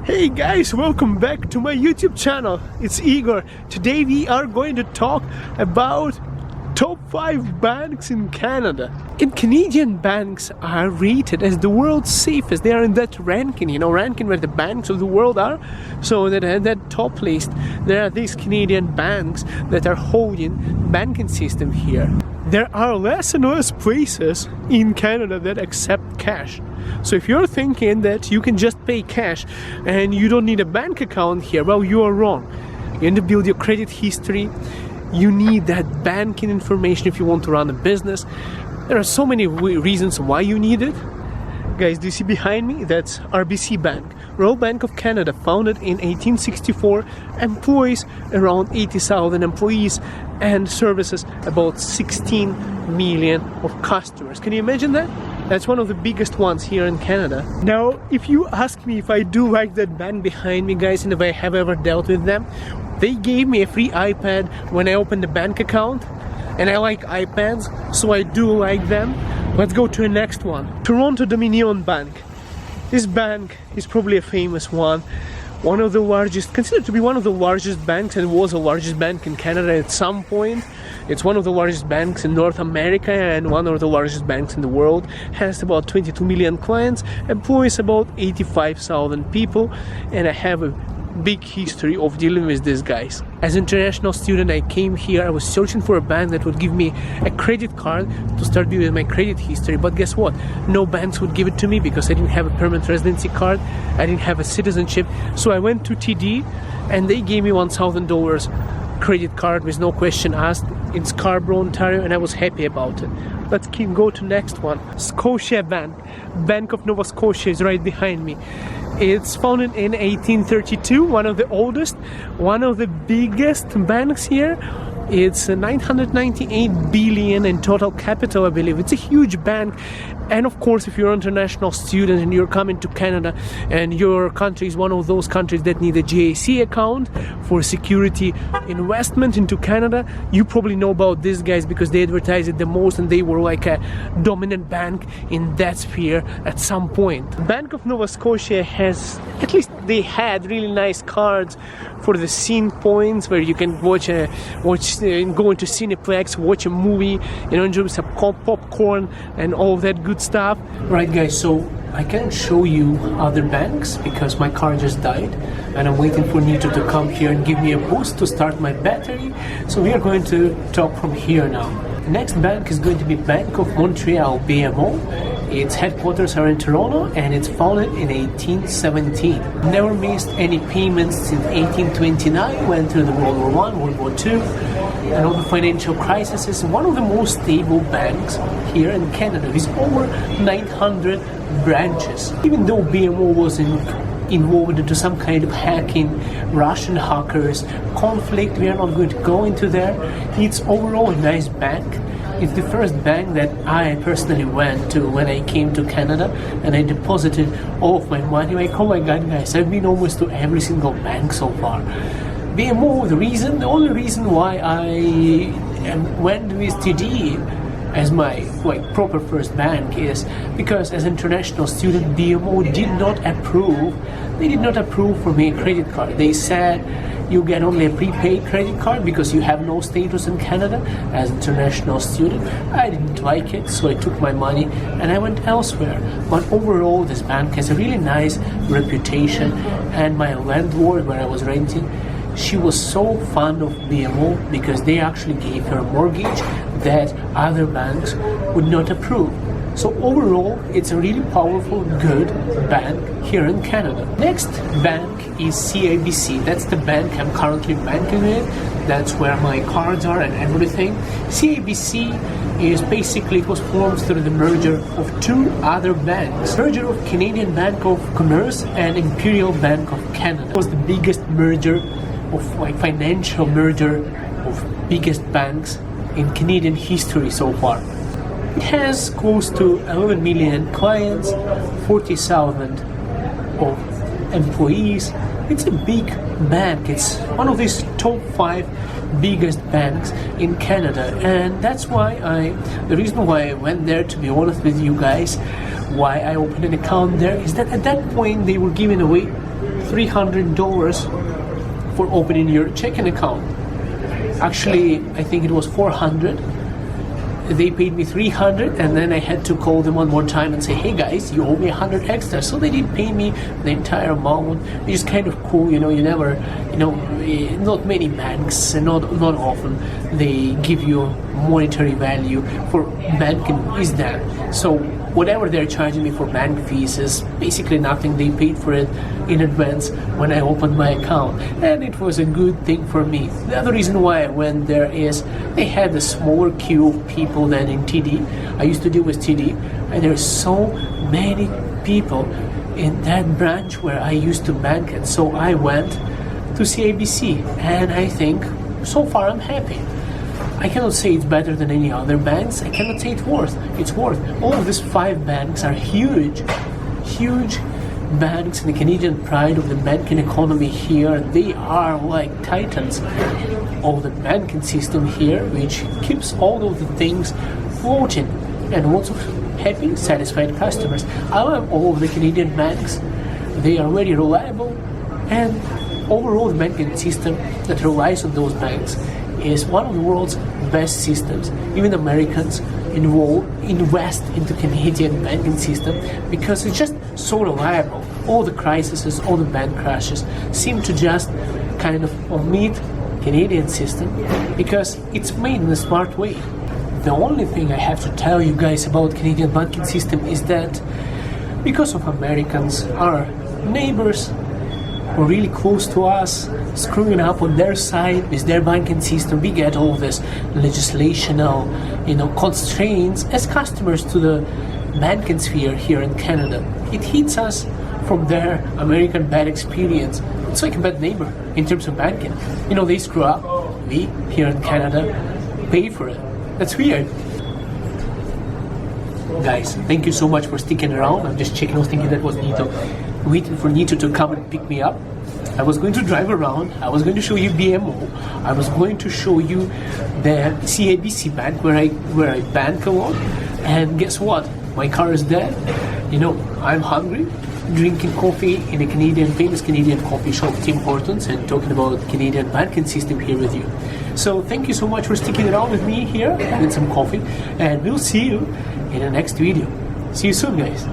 Hey guys, welcome back to my YouTube channel. It's Igor. Today we are going to talk about top 5 banks in Canada. And Canadian banks are rated as the world's safest. They are in that ranking, ranking where the banks of the world are. So that at that top list, there are these Canadian banks that are holding banking system here. There are less and less places in Canada that accept cash. So if you're thinking that you can just pay cash and you don't need a bank account here, well, you are wrong. You need to build your credit history. You need that banking information if you want to run a business. There are so many reasons why you need it. Guys, do you see behind me? That's RBC Bank, Royal Bank of Canada, founded in 1864, employs around 80,000 employees and services about 16 million of customers. Can you imagine that? That's one of the biggest ones here in Canada. Now, if you ask me if I do like that bank behind me, guys, and if I have ever dealt with them, they gave me a free iPad when I opened the bank account, and I like iPads, so I do like them. Let's go to the next one. Toronto Dominion Bank. This bank is probably a famous one. One of the largest, considered to be one of the largest banks, and was the largest bank in Canada at some point. It's one of the largest banks in North America and one of the largest banks in the world. Has about 22 million clients, employs about 85,000 people, and I have a big history of dealing with these guys. As an international student, I came here, I was searching for a bank that would give me a credit card to start building my credit history, but guess what? No banks would give it to me because I didn't have a permanent residency card, I didn't have a citizenship. So I went to TD and they gave me $1,000 credit card with no question asked in Scarborough, Ontario, and I was happy about it. Let's go to next one. Scotia Bank. Bank of Nova Scotia is right behind me. It's founded in 1832, one of the oldest, one of the biggest banks here. It's 998 billion in total capital, I believe. It's a huge bank. And of course, if you're an international student and you're coming to Canada and your country is one of those countries that need a GAC account for security investment into Canada, you probably know about these guys because they advertise it the most and they were like a dominant bank in that sphere at some point. Bank of Nova Scotia has, at least they had really nice cards for the scene points where you can go into Cineplex, watch a movie, enjoy some popcorn and all of that good stuff. Right guys, so I can't show you other banks because my car just died and I'm waiting for Nito to come here and give me a boost to start my battery. So we are going to talk from here now. The next bank is going to be Bank of Montreal, BMO. Its headquarters are in Toronto and it's founded in 1817. Never missed any payments since 1829, went through the World War I, World War II, and all the financial crises. Is one of the most stable banks here in Canada with over 900 branches. Even though BMO was involved into some kind of hacking, Russian hackers, conflict, we are not going to go into there. It's overall a nice bank. It's the first bank that I personally went to when I came to Canada and I deposited all of my money. Like, oh my god guys, I've been almost to every single bank so far. BMO, the only reason why I went with TD as my proper first bank is because as an international student, BMO did not approve for me a credit card. They said you get only a prepaid credit card because you have no status in Canada as an international student. I didn't like it, so I took my money and I went elsewhere. But overall, this bank has a really nice reputation, and my landlord where I was renting, she was so fond of BMO because they actually gave her a mortgage that other banks would not approve. So overall, it's a really powerful, good bank here in Canada. Next bank is CIBC. That's the bank I'm currently banking with. That's where my cards are and everything. CIBC is basically, it was formed through the merger of two other banks. Merger of Canadian Bank of Commerce and Imperial Bank of Canada. It was the biggest merger of financial merger of biggest banks in Canadian history so far. It has close to 11 million clients, 40,000 of employees. It's a big bank. It's one of these top 5 biggest banks in Canada, and that's why the reason why I went there, to be honest with you guys, why I opened an account there, is that at that point they were giving away $300 for opening your checking account. Actually, I think it was $400. They paid me $300, and then I had to call them one more time and say, hey guys, you owe me $100 extra. So they didn't pay me the entire amount, which is kind of cool. You never, not many banks, and not often they give you monetary value for banking is that. So whatever they're charging me for bank fees is basically nothing. They paid for it in advance when I opened my account, and it was a good thing for me. The other reason why I went there is they had a smaller queue of people than in TD. I used to deal with TD, and there's so many people in that branch where I used to bank at. So I went to CIBC, and I think so far I'm happy. I cannot say it's better than any other banks. I cannot say it's worth. All of these 5 banks are huge banks in the Canadian pride of the banking economy here. They are like titans of the banking system here, which keeps all of the things floating and lots of happy, satisfied customers. I love all of the Canadian banks. They are very reliable, and overall the banking system that relies on those banks is one of the world's best systems. Even Americans invest into Canadian banking system because it's just so reliable. All the crises, all the bank crashes seem to just kind of omit Canadian system because it's made in a smart way. The only thing I have to tell you guys about Canadian banking system is that because of Americans, our neighbors were really close to us, screwing up on their side with their banking system, we get all this legislational, constraints as customers to the banking sphere here in Canada. It hits us from their American bad experience. It's like a bad neighbor in terms of banking. They screw up, we here in Canada pay for it. That's weird. Guys, thank you so much for sticking around. I'm just checking. I was thinking that was Nito, waiting for Nito to come and pick me up. I was going to drive around. I was going to show you BMO. I was going to show you the CIBC bank where I bank a lot. And guess what? My car is dead. I'm hungry, drinking coffee in a famous Canadian coffee shop, Tim Hortons, and talking about Canadian banking system here with you. So thank you so much for sticking around with me here, having some coffee, and we'll see you in the next video. See you soon, guys.